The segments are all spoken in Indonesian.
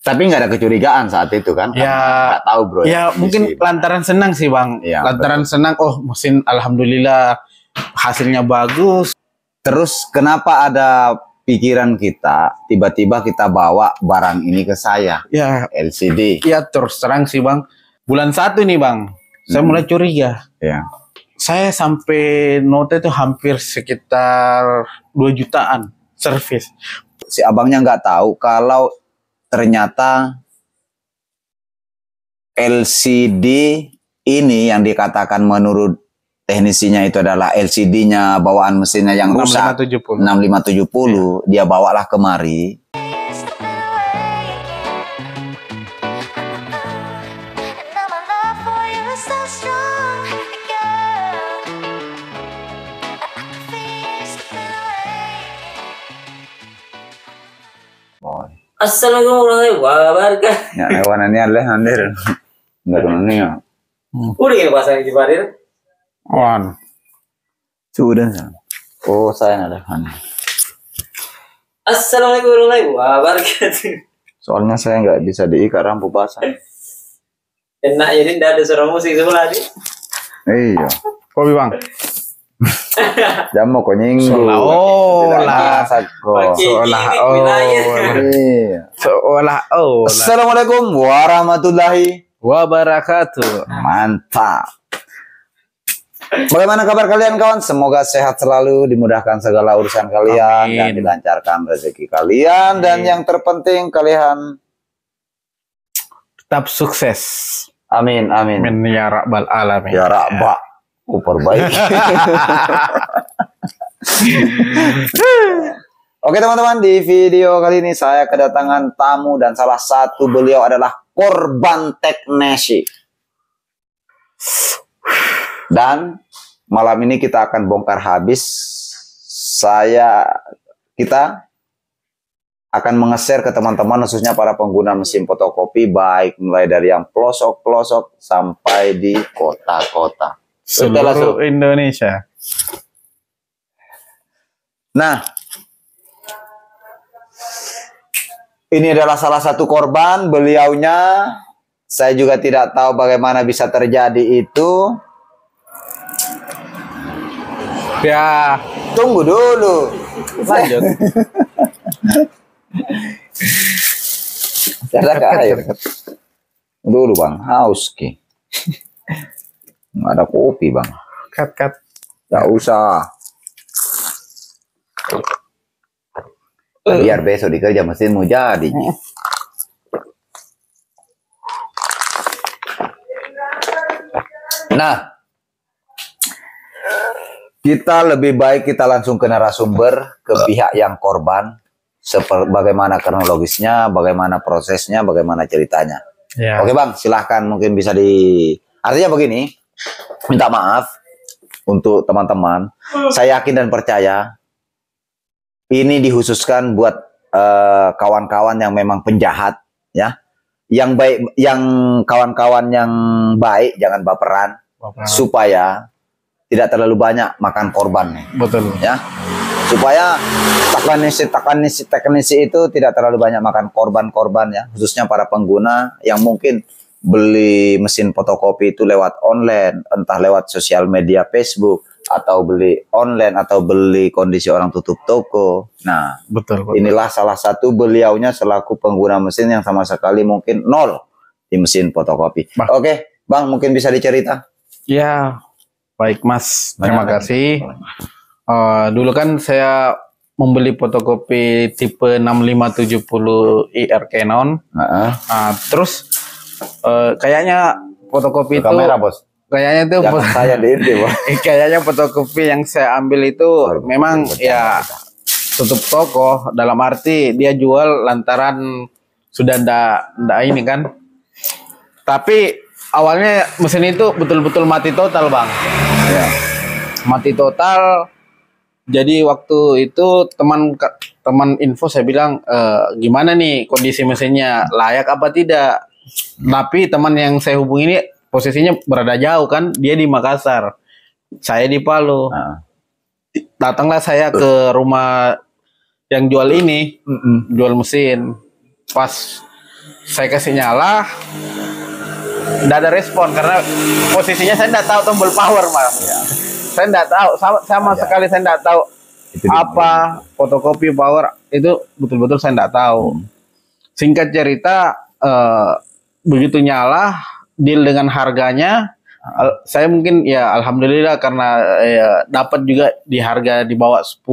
Tapi nggak ada kecurigaan saat itu kan? Ya, nggak tahu bro. Ya mungkin lantaran senang sih bang. Ya, lantaran senang. Oh mesin alhamdulillah hasilnya bagus. Terus kenapa ada pikiran kita tiba-tiba kita bawa barang ini ke saya? Ya LCD. Ya terus terang sih bang. Bulan 1 nih bang. Saya mulai curiga. Ya. Saya sampai nota itu hampir sekitar 2 jutaan servis. Si abangnya nggak tahu kalau ternyata LCD ini yang dikatakan menurut teknisinya itu adalah LCD-nya bawaan mesinnya yang rusak 6570. Dia bawalah kemari. Assalamualaikum warahmatullahi wabarakatuh. Ya, hewanannya adalah andir. Enggak tahu ya. Udah ya pasang di parir. On. Sudah. Oh, saya ada andir. Assalamualaikum warahmatullahi wabarakatuh. Soalnya saya nggak bisa diikat rambu basah. Enak jadi tidak ada suara musik sebelah nih. Iya. Kopi bang. Jamu kok nyinggung. Seolah-olah. Assalamualaikum warahmatullahi wabarakatuh. Mantap. Bagaimana kabar kalian kawan? Semoga sehat selalu, dimudahkan segala urusan kalian. Amin. Dan dilancarkan rezeki kalian. Amin. Dan yang terpenting kalian tetap sukses. Amin, amin. Amin ya rabbal alamin. Ya rabbal. Perbaiki. Oke teman-teman, di video kali ini saya kedatangan tamu dan salah satu beliau adalah korban teknisi. Dan malam ini kita akan bongkar habis. Kita akan mengeser ke teman-teman khususnya para pengguna mesin fotokopi, baik mulai dari yang pelosok-pelosok sampai di kota-kota seluruh Indonesia. Nah, ini adalah salah satu korban. Beliaunya, saya juga tidak tahu bagaimana bisa terjadi itu. Ya, tunggu dulu. Lanjut. Ada air. Dulu bang, haus ki. Nggak ada kopi bang. Cut. Nggak usah. Biar besok dikerja mesin mau jadi. Nah, kita lebih baik kita langsung ke narasumber, ke pihak yang korban, bagaimana kronologisnya, bagaimana prosesnya, bagaimana ceritanya. Ya. Oke bang, silahkan mungkin bisa artinya begini, minta maaf untuk teman-teman. Saya yakin dan percaya ini dikhususkan buat kawan-kawan yang memang penjahat, ya. Yang baik, yang kawan-kawan yang baik jangan baperan. Supaya tidak terlalu banyak makan korban. Betul. Ya. Supaya teknisi itu tidak terlalu banyak makan korban-korban ya, khususnya para pengguna yang mungkin beli mesin fotokopi itu lewat online, entah lewat sosial media Facebook, atau beli online, atau beli kondisi orang tutup toko. Nah, betul. Inilah salah satu beliaunya selaku pengguna mesin yang sama sekali mungkin nol di mesin fotokopi. Oke, bang, mungkin bisa dicerita? Ya, baik mas, terima kasih. Dulu kan saya membeli fotokopi tipe 6570 IR Canon. Terus kayaknya fotokopi itu kamera bos. Kayaknya itu saya di itu, kayaknya fotokopi yang saya ambil itu memang ya tutup toko, dalam arti dia jual lantaran sudah ndak ini kan. Tapi awalnya mesin itu betul-betul mati total bang. Ya. Mati total. Jadi waktu itu teman info saya bilang gimana nih kondisi mesinnya, layak apa tidak. Tapi teman yang saya hubungi ini posisinya berada jauh kan, dia di Makassar, saya di Palu. Datanglah saya ke rumah yang jual ini, jual mesin. Pas Saya kasih nyala, tidak ada respon karena posisinya saya tidak tahu tombol power, Mas. Ya. Saya tidak tahu sama sekali, saya tidak tahu itu apa fotokopi power, itu betul-betul saya tidak tahu. Singkat cerita, begitu nyala, deal dengan harganya, saya mungkin ya alhamdulillah karena dapat juga di harga di bawah 10.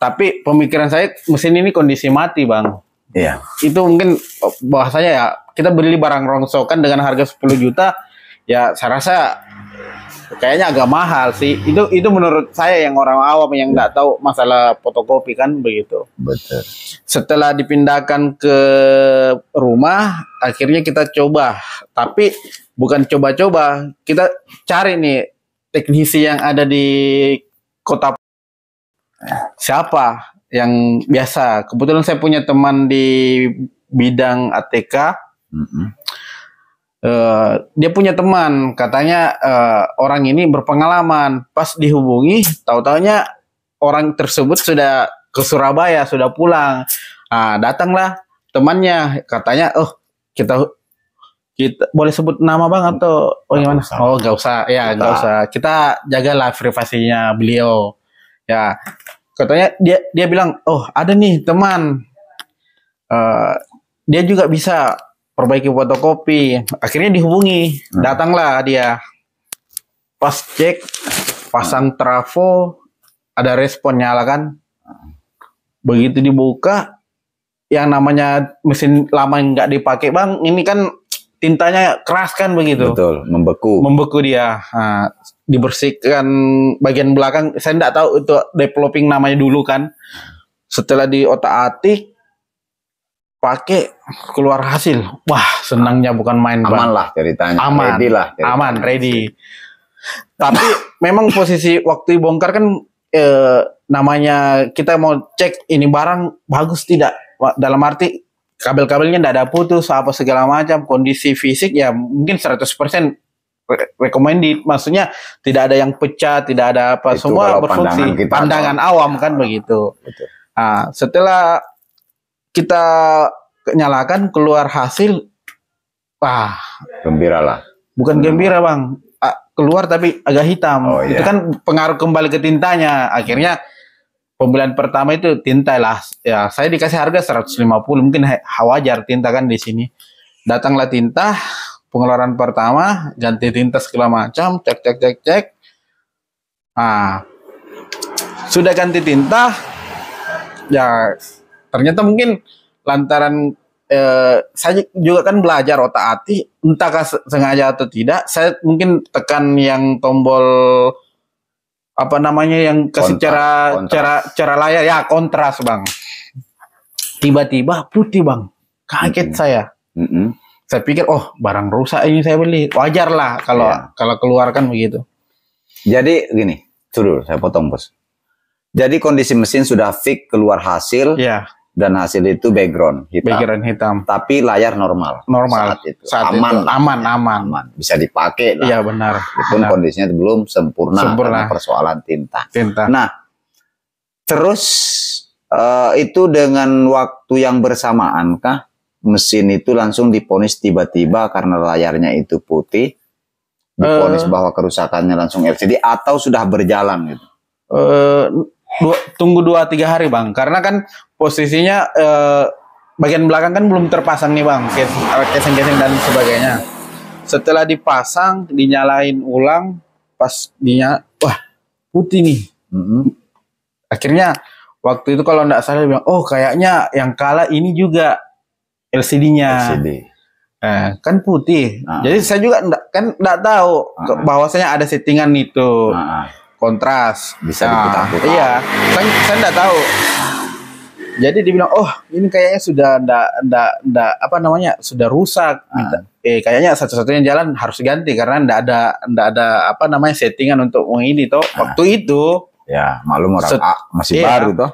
Tapi pemikiran saya mesin ini kondisi mati, Bang. Iya. Itu mungkin bahasanya ya kita beli barang rongsokan dengan harga 10 juta, ya saya rasa kayaknya agak mahal sih. Itu menurut saya yang orang awam yang nggak tahu masalah fotokopi kan begitu. Betul. Setelah dipindahkan ke rumah, akhirnya kita coba. Tapi bukan coba-coba, kita cari nih teknisi yang ada di kota siapa yang biasa. Kebetulan saya punya teman di bidang ATK. Dia punya teman, katanya orang ini berpengalaman. Pas dihubungi, tahu-taunya orang tersebut sudah ke Surabaya, sudah pulang. Datanglah temannya, katanya, kita boleh sebut nama Bang atau gimana? Oh, nggak usah, ya nggak usah. Kita jagalah privasinya beliau. Ya, katanya dia bilang, ada nih teman, dia juga bisa perbaiki fotokopi. Akhirnya dihubungi, datanglah dia. Pas cek, pasang trafo, ada respon nyala kan. Begitu dibuka, yang namanya mesin lama nggak dipakai, Bang, ini kan tintanya keras kan begitu. Betul, membeku dia. Dibersihkan bagian belakang, saya nggak tahu itu developing namanya dulu kan. Setelah di otak-atik, pakai, keluar hasil. Wah, senangnya bukan main, Bang. Aman lah ceritanya. Aman, ready lah. Aman, ready. Tapi memang posisi waktu bongkar kan namanya kita mau cek ini barang bagus tidak. Dalam arti kabel-kabelnya tidak ada putus, apa segala macam. Kondisi fisik ya mungkin 100% recommended. Maksudnya tidak ada yang pecah, tidak ada apa. Itu semua berfungsi. Pandangan awam kan begitu. Betul. Setelah kita nyalakan, keluar hasil, gembira lah. Bukan gembira, Bang. Keluar tapi agak hitam. Itu kan pengaruh kembali ke tintanya. Akhirnya pembelian pertama itu tinta lah. Ya, saya dikasih harga 150, mungkin wajar tinta kan di sini. Datanglah tinta, pengeluaran pertama, ganti tinta segala macam, cek. Sudah ganti tinta, ya ternyata mungkin lantaran saya juga kan belajar otak-atik, entahkah sengaja atau tidak, saya mungkin tekan yang tombol apa namanya yang kasih cara layar ya, kontras, Bang. Tiba-tiba putih, Bang. Kaget saya. Saya pikir barang rusak ini saya beli. Wajar lah kalau keluarkan begitu. Jadi gini, dulu saya potong, Bos. Jadi kondisi mesin sudah fix keluar hasil, dan hasil itu background hitam. Tapi layar normal. Saat itu aman. Bisa dipakai lah. Iya benar. Itu kondisinya belum sempurna. Karena persoalan tinta. Nah, terus itu dengan waktu yang bersamaan kah mesin itu langsung diponis tiba-tiba karena layarnya itu putih, diponis bahwa kerusakannya langsung LCD atau sudah berjalan gitu? Tunggu 2-3 hari, Bang, karena kan posisinya bagian belakang kan belum terpasang nih, Bang, casing-casing dan sebagainya. Setelah dipasang, dinyalain ulang, pas wah putih nih. Akhirnya waktu itu kalau nggak salah bilang, kayaknya yang kalah ini juga LCD-nya. Kan putih. Jadi saya juga nggak tahu bahwasanya ada settingan itu. Kontras bisa diputar-putar. Iya, saya nggak tahu. Jadi dibilang, ini kayaknya sudah ndak apa namanya, sudah rusak. Kayaknya satu-satunya jalan harus ganti karena ndak ada apa namanya settingan untuk ini toh. Waktu itu ya maklum orang masih baru toh.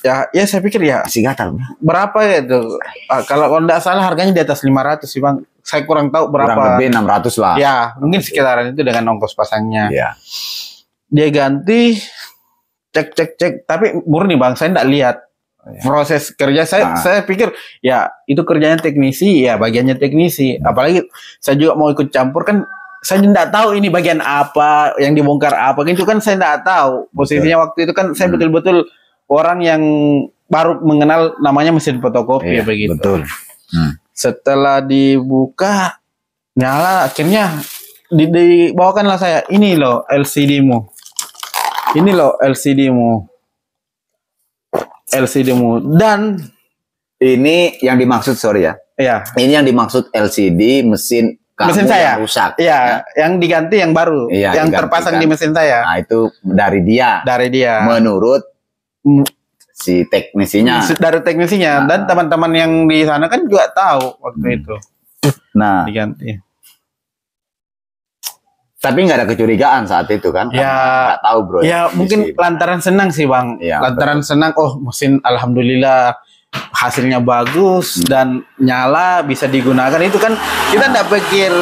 Ya saya pikir ya masih gatal. Berapa ya itu? Kalau ndak salah harganya di atas 500 sih, Bang. Saya kurang tahu berapa. Kurang lebih 600 lah. Ya, mungkin sekitaran itu dengan ongkos pasangnya. Iya. Dia ganti, cek, tapi murni, Bang, saya nggak lihat. Proses kerja saya pikir ya itu kerjanya teknisi, ya bagiannya teknisi. Apalagi saya juga mau ikut campur kan, saya tidak tahu ini bagian apa yang dibongkar apa, itu kan saya tidak tahu. Posisinya waktu itu kan saya betul-betul orang yang baru mengenal namanya mesin fotokopi begitu. Betul. Setelah dibuka nyala, akhirnya dibawakanlah saya, ini loh LCD-mu, ini loh LCD-mu, dan ini yang dimaksud, sorry ya. Iya. Ini yang dimaksud LCD mesin saya yang rusak. Iya, ya. Yang diganti yang baru, yang terpasang di mesin saya. Nah, itu dari dia. Menurut si teknisinya. Dari teknisinya, dan teman-teman yang di sana kan juga tahu waktu itu. Nah, diganti. Tapi nggak ada kecurigaan saat itu kan? Ya, nggak tahu bro. Ya mungkin lantaran senang sih bang. Ya, lantaran senang. Oh mesin alhamdulillah hasilnya bagus dan nyala, bisa digunakan. Itu kan kita nggak pikir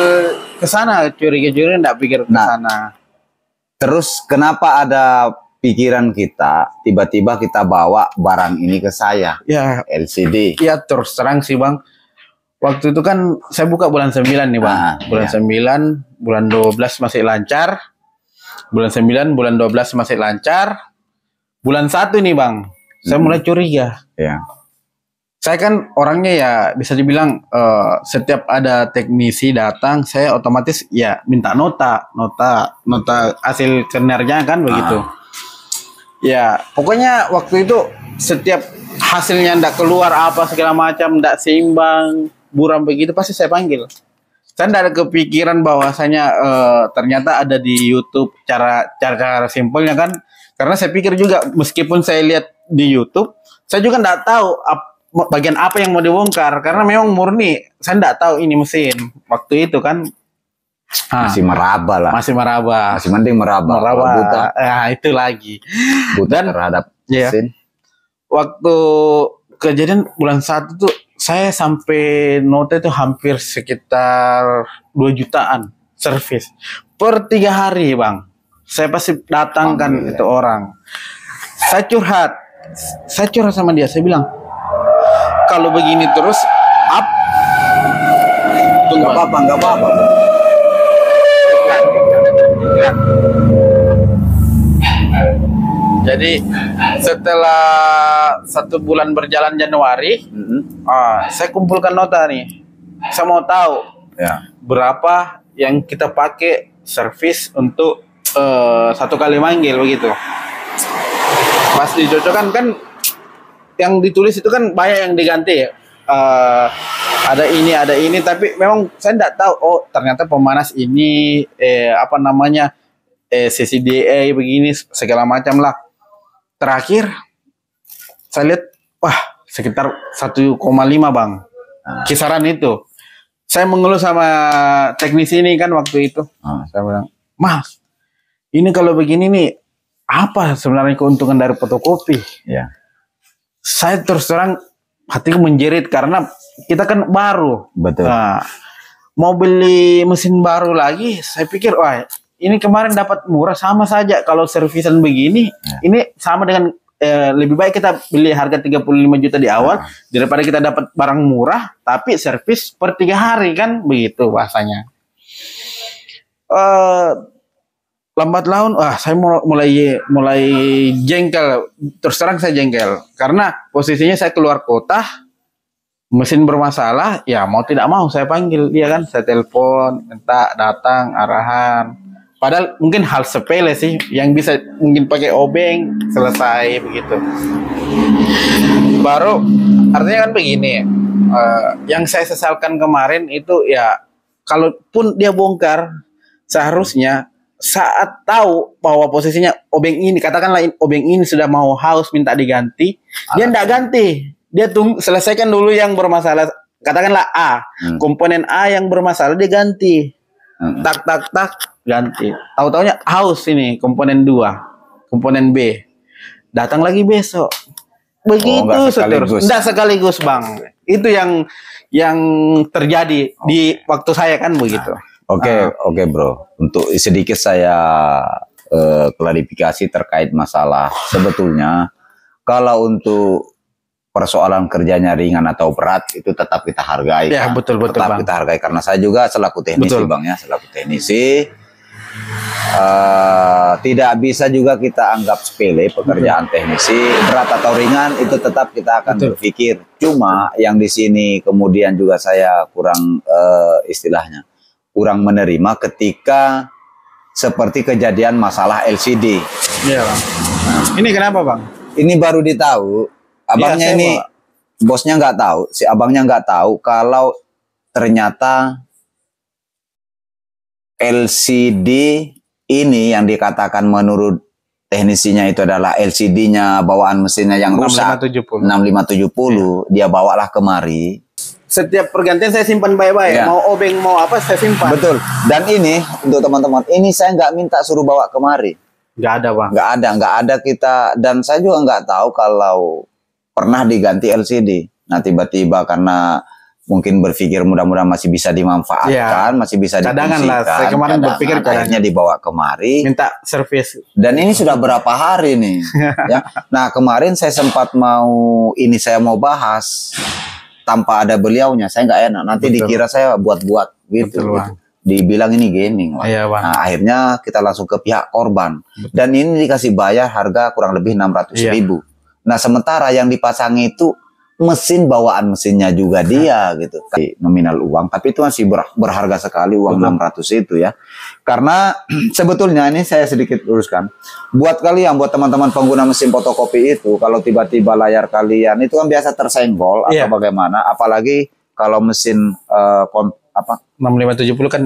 ke sana, curiga-curiga nggak pikir ke sana. Terus kenapa ada pikiran kita tiba-tiba kita bawa barang ini ke saya? Ya LCD. Ya terus terang sih bang. Waktu itu kan saya buka bulan 9 nih bang. Bulan 9, bulan 12 masih lancar. Bulan 9, bulan 12 masih lancar. Bulan 1 nih bang, saya mulai curiga. Saya kan orangnya ya bisa dibilang setiap ada teknisi datang, saya otomatis ya minta nota hasil kinerja kan begitu. Ya pokoknya waktu itu setiap hasilnya ndak keluar apa segala macam, ndak seimbang, buram begitu, pasti saya panggil. Saya tidak ada kepikiran bahwasanya ternyata ada di YouTube cara simpelnya kan, karena saya pikir juga meskipun saya lihat di YouTube, saya juga tidak tahu bagian apa yang mau dibongkar, karena memang murni saya tidak tahu ini mesin waktu itu kan. Masih meraba lah. Masih meraba. Masih mending meraba. Buta. Ya itu lagi. Buta terhadap mesin. Waktu kejadian bulan 1 tuh saya sampai nota itu hampir sekitar 2 jutaan servis per 3 hari bang. Saya pasti datangkan itu orang. Saya curhat sama dia. Saya bilang kalau begini terus nggak apa-apa. Jadi setelah 1 bulan berjalan Januari, saya kumpulkan nota nih. Saya mau tahu berapa yang kita pakai servis untuk 1 kali manggil begitu. Pas dicocokkan kan, yang ditulis itu kan banyak yang diganti ya. Ada ini, tapi memang saya tidak tahu. Oh ternyata pemanas ini CCDA begini segala macam lah. Terakhir saya lihat sekitar 1,5 bang, kisaran itu. Saya mengeluh sama teknisi ini kan waktu itu. Saya bilang, Mas, ini kalau begini nih apa sebenarnya keuntungan dari fotokopi? Saya terus terang hatiku menjerit karena kita kan baru. Betul. Mau beli mesin baru lagi, saya pikir ini kemarin dapat murah, sama saja kalau servisan begini. Ini sama dengan lebih baik kita beli harga 35 juta di awal daripada kita dapat barang murah tapi servis per 3 hari kan begitu bahasanya. Lambat laun saya mulai jengkel. Terus terang saya jengkel karena posisinya saya keluar kota, mesin bermasalah, ya mau tidak mau saya panggil dia kan, saya telepon minta datang arahan. Padahal mungkin hal sepele sih, yang bisa mungkin pakai obeng selesai begitu. Baru artinya kan begini, yang saya sesalkan kemarin itu ya, kalaupun dia bongkar, seharusnya saat tahu bahwa posisinya obeng ini, katakanlah obeng ini sudah mau haus minta diganti, dia tidak ganti, dia tunggu selesaikan dulu yang bermasalah. Katakanlah A, komponen A yang bermasalah dia ganti, tak ganti. Tahu-taunya haus ini komponen 2, komponen B. Datang lagi besok. Begitu seterusnya. Enggak sekaligus, Bang. Itu yang terjadi di waktu saya kan begitu. Oke, Bro. Untuk sedikit saya klarifikasi terkait masalah sebetulnya kalau untuk persoalan kerjanya ringan atau berat itu tetap kita hargai. Ya, betul tetap Bang. kita hargai karena saya juga selaku teknisi Betul. Bang ya, selaku teknisi tidak bisa juga kita anggap sepele pekerjaan teknisi, berat atau ringan itu tetap kita akan berpikir. Cuma yang di sini kemudian juga saya kurang istilahnya kurang menerima ketika seperti kejadian masalah LCD. Iya Bang. Ini kenapa Bang? Ini baru ditahu, abangnya ini bosnya nggak tahu, si abangnya nggak tahu kalau ternyata LCD ini yang dikatakan menurut teknisinya itu adalah LCD-nya bawaan mesinnya yang rusak 6570 dia bawalah kemari. Setiap pergantian saya simpan baik-baik, Ya. mau obeng mau apa saya simpan. Betul. Dan ini untuk teman-teman, ini saya nggak minta suruh bawa kemari. Nggak ada Bang. Nggak ada kita, dan saya juga nggak tahu kalau pernah diganti LCD. Nah tiba-tiba karena mungkin berpikir mudah-mudahan masih bisa dimanfaatkan, masih bisa cadangan lah. difungsikan. Saya kemarin berpikir akhirnya dibawa kemari. minta servis. Dan ini sudah berapa hari nih? Ya. Nah kemarin saya sempat saya mau bahas tanpa ada beliaunya, saya nggak enak. Nanti dikira saya buat-buat gitu. Betul, Dibilang ini gaming. Iya, Bang. Nah akhirnya kita langsung ke pihak korban. Dan ini dikasih bayar harga kurang lebih 600.000. Nah sementara yang dipasang itu mesin bawaan mesinnya juga dia gitu. Nominal uang, tapi itu masih berharga sekali uang 600 itu ya. Karena sebetulnya ini saya sedikit luruskan. Buat teman-teman pengguna mesin fotokopi itu, kalau tiba-tiba layar kalian itu kan biasa tersenggol atau bagaimana, apalagi kalau mesin 6570 kan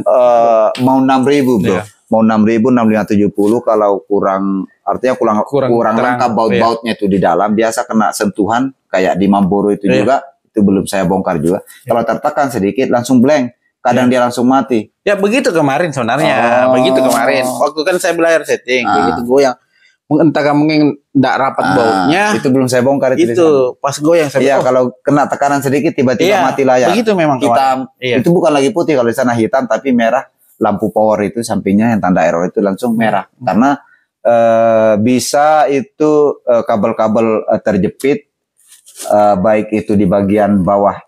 mau 6.000 bro. Mau 6.000, 6570 kalau artinya kurang lengkap baut-bautnya itu di dalam, biasa kena sentuhan kayak di Marlboro itu juga, itu belum saya bongkar juga. Kalau tertekan sedikit langsung blank, kadang dia langsung mati. Ya begitu kemarin sebenarnya, begitu kemarin. Waktu kan saya belajar setting, begitu goyang. Entah mungkin tidak rapat bautnya. Itu belum saya bongkar itu. Pas goyang saya. Iya, kalau kena tekanan sedikit tiba-tiba mati layar. Begitu memang hitam. Itu bukan lagi putih, kalau di sana hitam tapi merah. Lampu power itu sampingnya yang tanda error itu langsung merah. Karena bisa itu kabel-kabel terjepit, baik itu di bagian bawah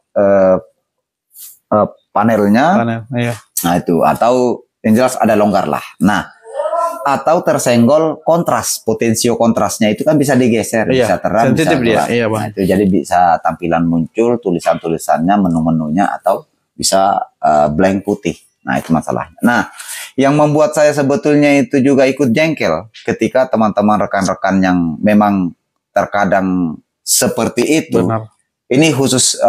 panelnya. Nah itu, atau yang jelas ada longgar lah. Nah, atau tersenggol potensio kontrasnya itu kan bisa digeser, bisa terang, bisa gelap. Nah, itu jadi bisa tampilan muncul, tulisan-tulisannya, menu-menunya, atau bisa blank putih. Nah itu masalahnya. Nah yang membuat saya sebetulnya itu juga ikut jengkel ketika teman-teman rekan-rekan yang memang terkadang seperti itu. Benar. Ini khusus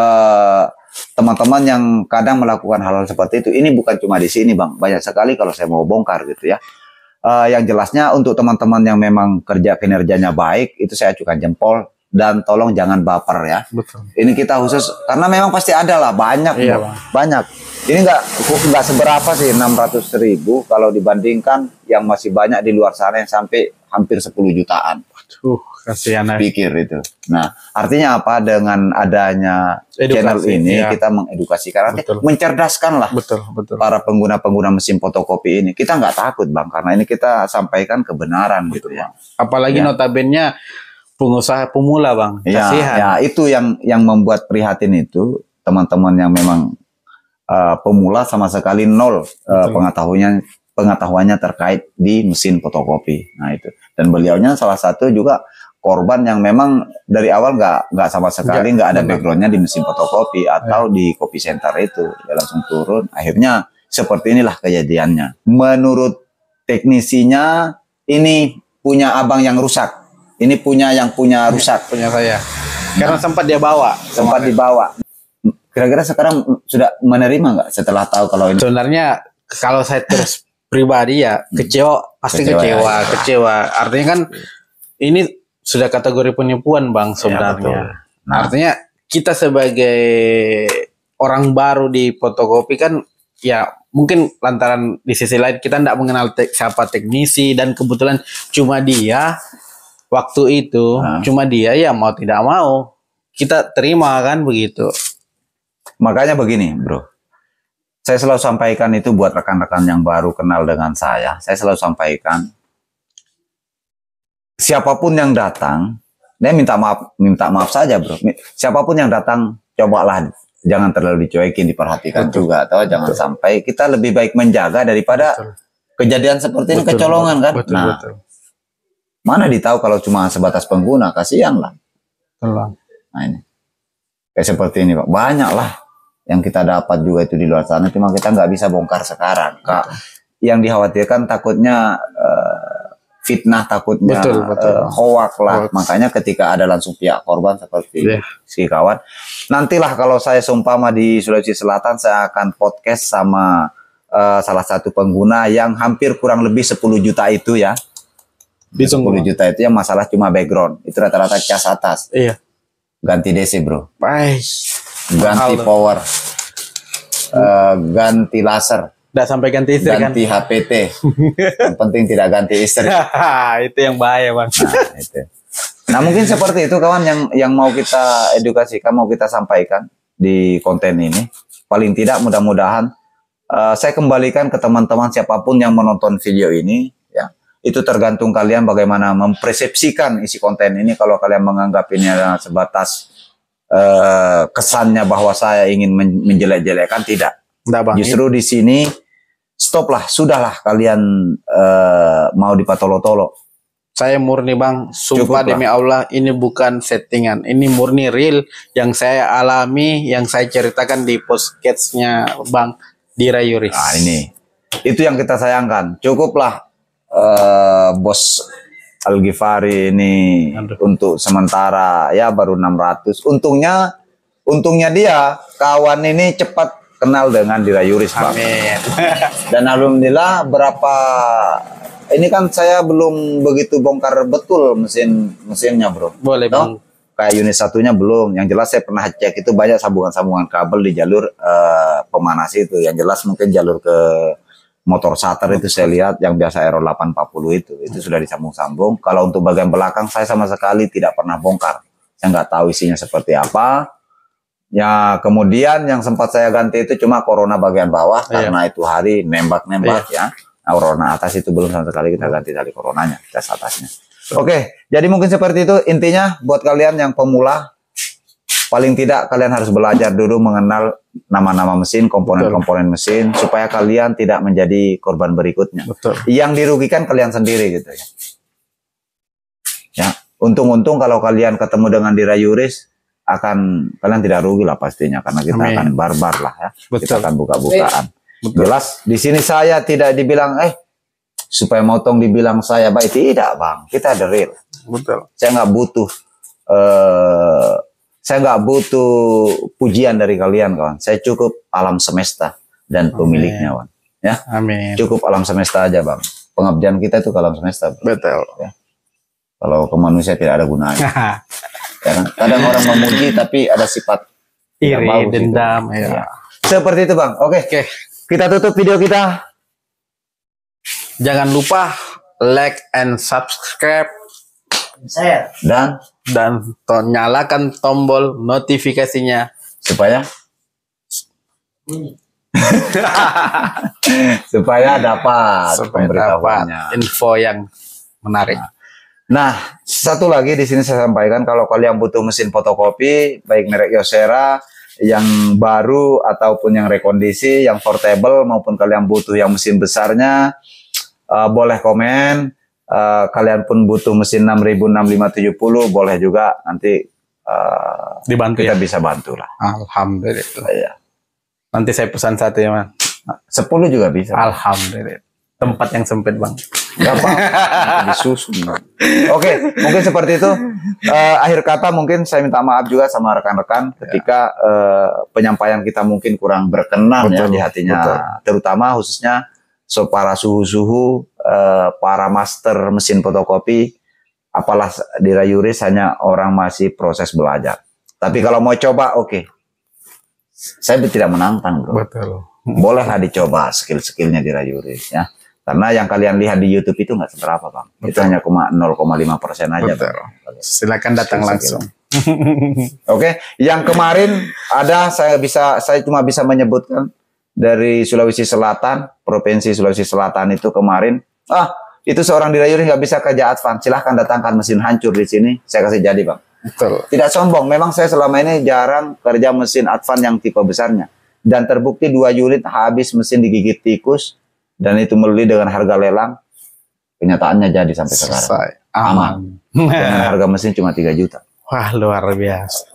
teman-teman yang kadang melakukan hal-hal seperti itu. Ini bukan cuma di sini Bang, banyak sekali kalau saya mau bongkar gitu ya. Yang jelasnya untuk teman-teman yang memang kerja kinerjanya baik, itu saya acukan jempol. Dan tolong jangan baper ya. Betul. Ini kita khusus karena memang pasti ada lah, banyak. Banyak. Ini nggak seberapa sih 600.000 kalau dibandingkan yang masih banyak di luar sana yang sampai hampir 10 jutaan. Kasihan. Pikir itu. Nah, artinya apa dengan adanya channel ini kita mengedukasi, karena mencerdaskan lah para pengguna-pengguna mesin fotokopi ini. Kita nggak takut Bang, karena ini kita sampaikan kebenaran gitu ya. Apalagi notabene pengusaha pemula Bang, kasihan. Ya, itu yang membuat prihatin itu teman-teman yang memang pemula sama sekali nol pengetahuannya terkait di mesin fotokopi. Nah itu, dan beliaunya salah satu juga korban yang memang dari awal nggak sama sekali nggak ada backgroundnya di mesin fotokopi atau di copy center itu, dia langsung turun. Akhirnya seperti inilah kejadiannya. Menurut teknisinya ini punya abang yang rusak. Ini yang punya rusak. Punya saya. Karena sempat dia bawa. Sempat dibawa. Kira-kira sekarang sudah menerima nggak setelah tahu kalau ini? Sebenarnya kalau saya terus pribadi ya pasti kecewa. Artinya kan ini sudah kategori penipuan Bang sebenarnya. Nah, artinya kita sebagai orang baru di fotokopi kan ya mungkin lantaran di sisi lain kita tidak mengenal siapa teknisi, dan kebetulan cuma dia. Waktu itu cuma dia, ya mau tidak mau kita terima kan begitu. Makanya begini bro, saya selalu sampaikan itu buat rekan-rekan yang baru kenal dengan saya selalu sampaikan, siapapun yang datang Dia minta maaf saja, bro. Siapapun yang datang, cobalah jangan terlalu dicuekin, diperhatikan juga, atau jangan sampai kita lebih baik menjaga daripada kejadian seperti ini kecolongan kan. Mana ditahu kalau cuma sebatas pengguna, kasihan lah. Nah ini kayak seperti ini Pak, banyak lah yang kita dapat juga itu di luar sana, cuma kita nggak bisa bongkar sekarang. Yang dikhawatirkan takutnya fitnah, takutnya hoak lah. Makanya ketika ada langsung pihak korban seperti si kawan, nantilah kalau saya seumpama di Sulawesi Selatan, saya akan podcast sama salah satu pengguna yang hampir kurang lebih 10 juta itu ya. 10 juta itu yang masalah cuma background, itu rata-rata cas atas. Iya. Ganti DC bro. Ganti power, ganti laser. Nggak sampai ganti istri ganti kan? HPT. Yang penting tidak ganti istri. Itu yang bahaya bang. Nah mungkin seperti itu kawan yang mau kita edukasikan, mau kita sampaikan di konten ini. Paling tidak mudah-mudahan saya kembalikan ke teman-teman siapapun yang menonton video ini. Ya, itu tergantung kalian bagaimana mempersepsikan isi konten ini. Kalau kalian menganggap ini adalah sebatas kesannya bahwa saya ingin menjelek-jelekan, tidak. Justru di sini stoplah, sudahlah kalian mau dipatolo-tolo. Saya murni bang, sumpah demi Allah ini bukan settingan, ini murni real yang saya alami, yang saya ceritakan di podcastnya bang Dira Yuris. Nah ini, itu yang kita sayangkan. Cukuplah bos Al-Ghifari ini untuk sementara ya baru 600. Untungnya dia kawan ini cepat kenal dengan Dira Yuris Bang. Amin. Dan alhamdulillah ini kan saya belum begitu bongkar betul mesinnya bro. Boleh bang. Kayak unit satunya belum. Yang jelas saya pernah cek itu banyak sambungan-sambungan kabel di jalur pemanas itu. Yang jelas mungkin jalur ke motor starter itu saya lihat yang biasa Aero 840 itu sudah disambung-sambung. Kalau untuk bagian belakang saya sama sekali tidak pernah bongkar. Saya nggak tahu isinya seperti apa. Ya kemudian yang sempat saya ganti itu cuma corona bagian bawah karena itu hari nembak-nembak ya. Nah, corona atas itu belum sama sekali kita ganti tali coronanya, tes atasnya. Oke, jadi mungkin seperti itu intinya buat kalian yang pemula, paling tidak kalian harus belajar dulu mengenal nama-nama mesin, komponen-komponen mesin supaya kalian tidak menjadi korban berikutnya. Yang dirugikan kalian sendiri gitu ya. Ya, untung-untung kalau kalian ketemu dengan Dira Yuris kalian tidak rugi lah pastinya karena kita akan barbar lah ya. Kita akan buka-bukaan. Jelas di sini saya tidak dibilang supaya motong dibilang saya baik, tidak bang, kita the real. Saya nggak butuh pujian dari kalian kawan. Saya cukup alam semesta dan pemiliknya kawan. Ya. Amin. Cukup alam semesta aja bang. Pengabdian kita itu ke alam semesta. Bang. Betul. Ya. Kalau ke manusia tidak ada gunanya. Ya, kadang orang memuji tapi ada sifat iri, dendam ya. Seperti itu bang. Oke. Kita tutup video kita. Jangan lupa like and subscribe, share dan nyalakan tombol notifikasinya supaya dapat info yang menarik. Nah, satu lagi di sini saya sampaikan kalau kalian butuh mesin fotokopi baik merek Kyocera yang baru ataupun yang rekondisi, yang portable maupun kalian butuh yang mesin besarnya, boleh komen. Kalian pun butuh mesin 6000, 6570 boleh juga, nanti dibantu kita bisa bantu lah. Alhamdulillah. Ya. Nanti saya pesan satu ya man. 10 juga bisa. Alhamdulillah. Tempat yang sempit bang. Gak apa-apa. Disusun. Oke, mungkin seperti itu. Akhir kata mungkin saya minta maaf juga sama rekan-rekan ketika penyampaian kita mungkin kurang berkenan ya di hatinya. Terutama khususnya para suhu-suhu, para master mesin fotokopi, apalah Dira Yuris hanya orang masih proses belajar. Tapi kalau mau coba, oke. Saya tidak menantang bro. Betul. Bolehlah dicoba skill-skillnya Dira Yuris ya. Karena yang kalian lihat di YouTube itu nggak seberapa bang. Betul. Itu hanya 0,5% aja. Silakan datang langsung. Oke, yang kemarin saya cuma bisa menyebutkan dari Sulawesi Selatan, Provinsi Sulawesi Selatan itu kemarin itu seorang dirayuri nggak bisa kerja advance, silahkan datangkan mesin hancur di sini, saya kasih jadi bang. Betul. Tidak sombong, memang saya selama ini jarang kerja mesin advance yang tipe besarnya. Dan terbukti 2 unit habis mesin digigit tikus, dan itu membeli dengan harga lelang. Kenyataannya jadi sampai sekarang. Aman. Dengan harga mesin cuma 3 juta. Wah, luar biasa.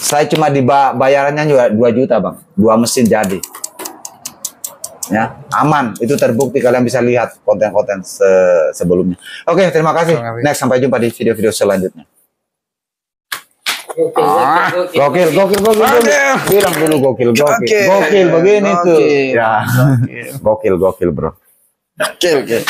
Saya cuma bayarannya juga 2 juta bang. 2 mesin jadi. Ya, aman. Itu terbukti, kalian bisa lihat konten-konten sebelumnya. Oke, terima kasih. Next, sampai jumpa di video-video selanjutnya. Gokil. Bilang dulu gokil. Gokil begini tuh. Ya. Gokil bro. Gokil.